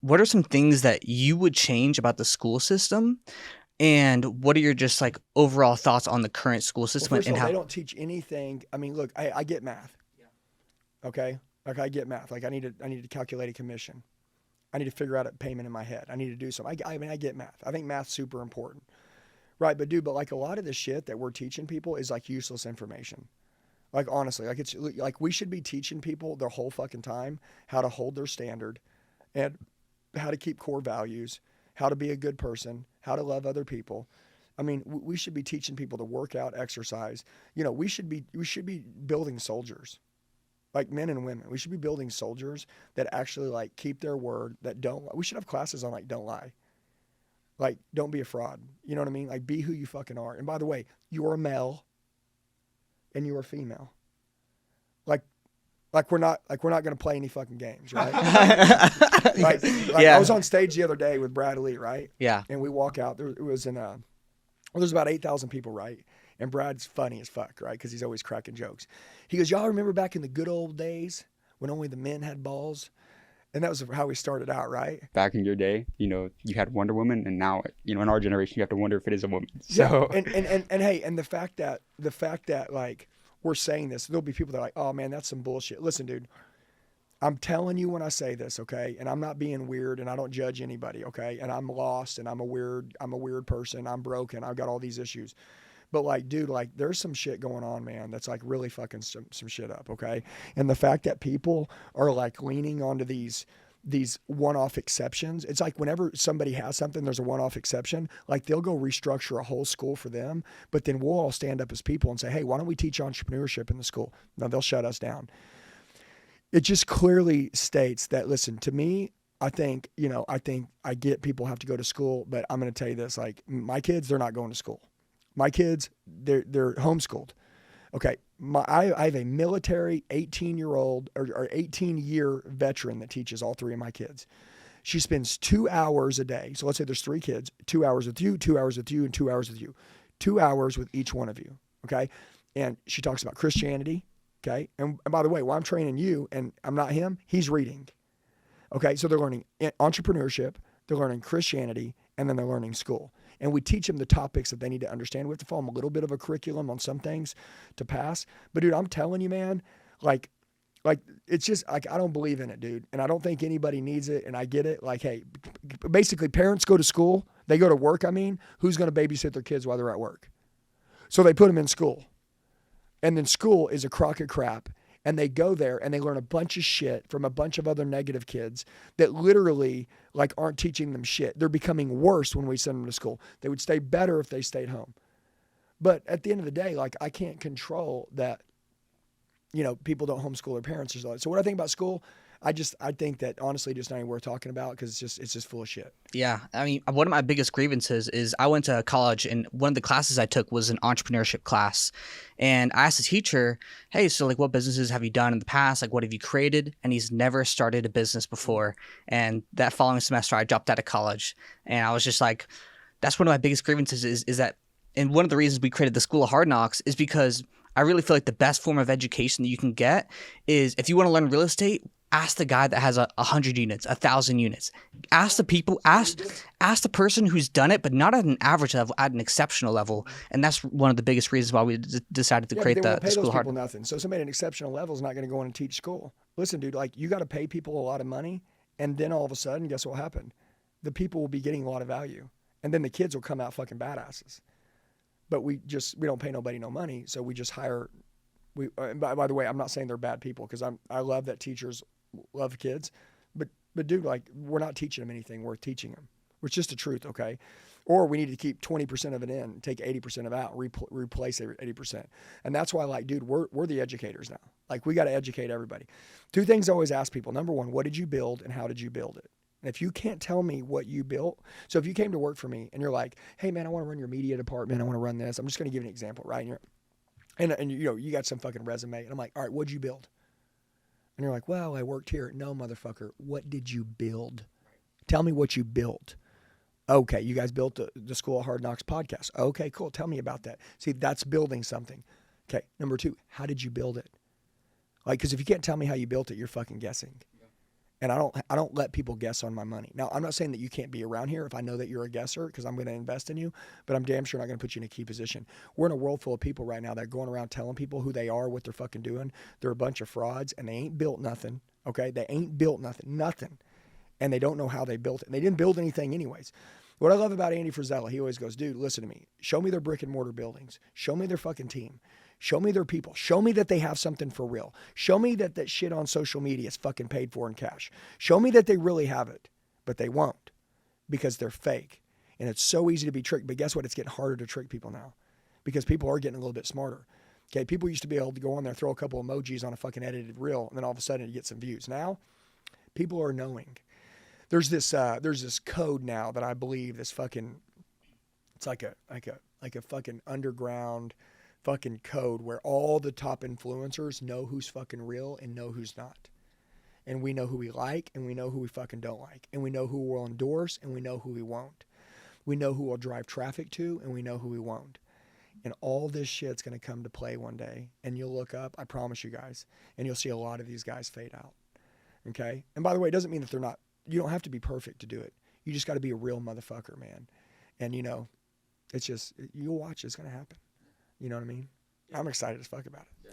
what are some things that you would change about the school system? And what are your just like overall thoughts on the current school Well, system first of and all, they how? don't teach anything. I mean, look, I get math. Okay, like I get math. Like I need to calculate a commission. I need to figure out a payment in my head. I need to do something. I mean, I get math. I think math's super important, right? But dude, but like a lot of the shit that we're teaching people is like useless information. Like honestly, like it's like we should be teaching people their whole fucking time how to hold their standard and how to keep core values, how to be a good person, how to love other people. I mean, we should be teaching people to work out, exercise. You know, we should be building soldiers, like men and women. We should be building soldiers that actually like keep their word, that don't lie. We should have classes on like don't lie. Like don't be a fraud. You know what I mean? Like be who you fucking are. And by the way, you're a male and you're a female. Like like we're not going to play any fucking games, right? Like I Yeah. was on stage the other day with Brad Lee, right? Yeah. And we walk out. There it was in well, there's about 8,000 people, right? And Brad's funny as fuck, right? Because he's always cracking jokes. He goes, "Y'all remember back in the good old days when only the men had balls?" And that was how we started out, right? Back in your day, you had Wonder Woman, and now, in our generation, you have to wonder if it is a woman. Yeah. So, And hey, and the fact that like we're saying this, there'll be people that are like, "Oh man, that's some bullshit." Listen, dude, I'm telling you when I say this, okay? And I'm not being weird and I don't judge anybody, okay? And I'm lost and I'm a weird person. I'm broken. I've got all these issues. But like, dude, like there's some shit going on, man, that's like really fucking some shit up, okay? And the fact that people are like leaning onto these one-off exceptions. It's like whenever somebody has something, there's a one-off exception. Like they'll go restructure a whole school for them, but then we'll all stand up as people and say, "Hey, why don't we teach entrepreneurship in the school?" No, they'll shut us down. It just clearly states that, listen, to me, I think I get people have to go to school, but I'm going to tell you this, like my kids, they're not going to school. My kids, they're homeschooled. Okay, I have a military 18-year-old or 18-year veteran that teaches all three of my kids. She spends 2 hours a day. So let's say there's three kids, 2 hours with you, 2 hours with you, and 2 hours with you. 2 hours with each one of you. Okay. And she talks about Christianity. Okay. And by the way, while I'm training you and I'm not him, he's reading. Okay. So they're learning entrepreneurship, they're learning Christianity, and then they're learning school. And we teach them the topics that they need to understand. We have to follow them a little bit of a curriculum on some things to pass. But dude, I'm telling you, man, like like it's just like I don't believe in it, dude, and I don't think anybody needs it. And I get it. Like, hey, basically, parents go to school, they go to work. I mean, who's going to babysit their kids while they're at work? So they put them in school, and then school is a crock of crap. And they go there and they learn a bunch of shit from a bunch of other negative kids that literally like aren't teaching them shit. They're becoming worse when we send them to school. They would stay better if they stayed home. But at the end of the day, like I can't control that people don't homeschool their parents or something. So what I think about school, I think that honestly just not even worth talking about because it's just full of shit. Yeah, I mean, one of my biggest grievances is I went to college and one of the classes I took was an entrepreneurship class. And I asked the teacher, "Hey, so like what businesses have you done in the past? Like what have you created?" And he's never started a business before. And that following semester I dropped out of college. And I was just like, that's one of my biggest grievances is that, and one of the reasons we created the School of Hard Knocks is because I really feel like the best form of education that you can get is if you want to learn real estate, ask the guy that has 100 units, 1,000 units. Ask the people, ask the person who's done it, but not at an average level, at an exceptional level. And that's one of the biggest reasons why we decided to Yeah, but they create won't the pay School those of Hard people Knocks. nothing. So somebody at an exceptional level is not going to go in and teach school. Listen, dude, like you got to pay people a lot of money, and then all of a sudden, guess what will happen? The people will be getting a lot of value, and then the kids will come out fucking badasses. But we don't pay nobody no money, so we just hire. By the way, I'm not saying they're bad people because I love that teachers love kids, but dude, like we're not teaching them anything worth teaching them. It's just the truth, okay? Or we need to keep 20% of it in, take 80% of it out, replace 80%. And that's why, like, dude, we're the educators now. Like, we got to educate everybody. Two things I always ask people. Number one, what did you build and how did you build it? And if you can't tell me what you built, so if you came to work for me and you're like, "Hey man, I want to run your media department, I want to run this," I'm just going to give an example, right? And you got some fucking resume, and I'm like, "All right, what'd you build?" And you're like, "Well, I worked here." No, motherfucker, what did you build? Tell me what you built. Okay, you guys built the School of Hard Knocks podcast. Okay, cool. Tell me about that. See, that's building something. Okay, number two, how did you build it? Like, because if you can't tell me how you built it, you're fucking guessing. And I don't let people guess on my money. Now, I'm not saying that you can't be around here if I know that you're a guesser, because I'm going to invest in you, but I'm damn sure not going to put you in a key position. We're in a world full of people right now that are going around telling people who they are, what they're fucking doing. They're a bunch of frauds, and they ain't built nothing. Okay, they ain't built nothing, and they don't know how they built it. And they didn't build anything anyways. What I love about Andy Frisella, he always goes, dude, listen to me. Show me their brick and mortar buildings. Show me their fucking team. Show me their people. Show me that they have something for real. Show me that that shit on social media is fucking paid for in cash. Show me that they really have it, but they won't, because they're fake. And it's so easy to be tricked. But guess what? It's getting harder to trick people now, because people are getting a little bit smarter. Okay, people used to be able to go on there, throw a couple emojis on a fucking edited reel, and then all of a sudden you get some views. Now, people are knowing. There's this code now that I believe this fucking, it's like a fucking underground fucking code where all the top influencers know who's fucking real and know who's not. And we know who we like, and we know who we fucking don't like. And we know who we'll endorse, and we know who we won't. We know who we'll drive traffic to, and we know who we won't. And all this shit's going to come to play one day. And you'll look up, I promise you guys, and you'll see a lot of these guys fade out. Okay? And by the way, it doesn't mean that they're not, you don't have to be perfect to do it. You just got to be a real motherfucker, man. And you know, it's just, you'll watch, it's going to happen. You know what I mean? I'm excited as fuck about it.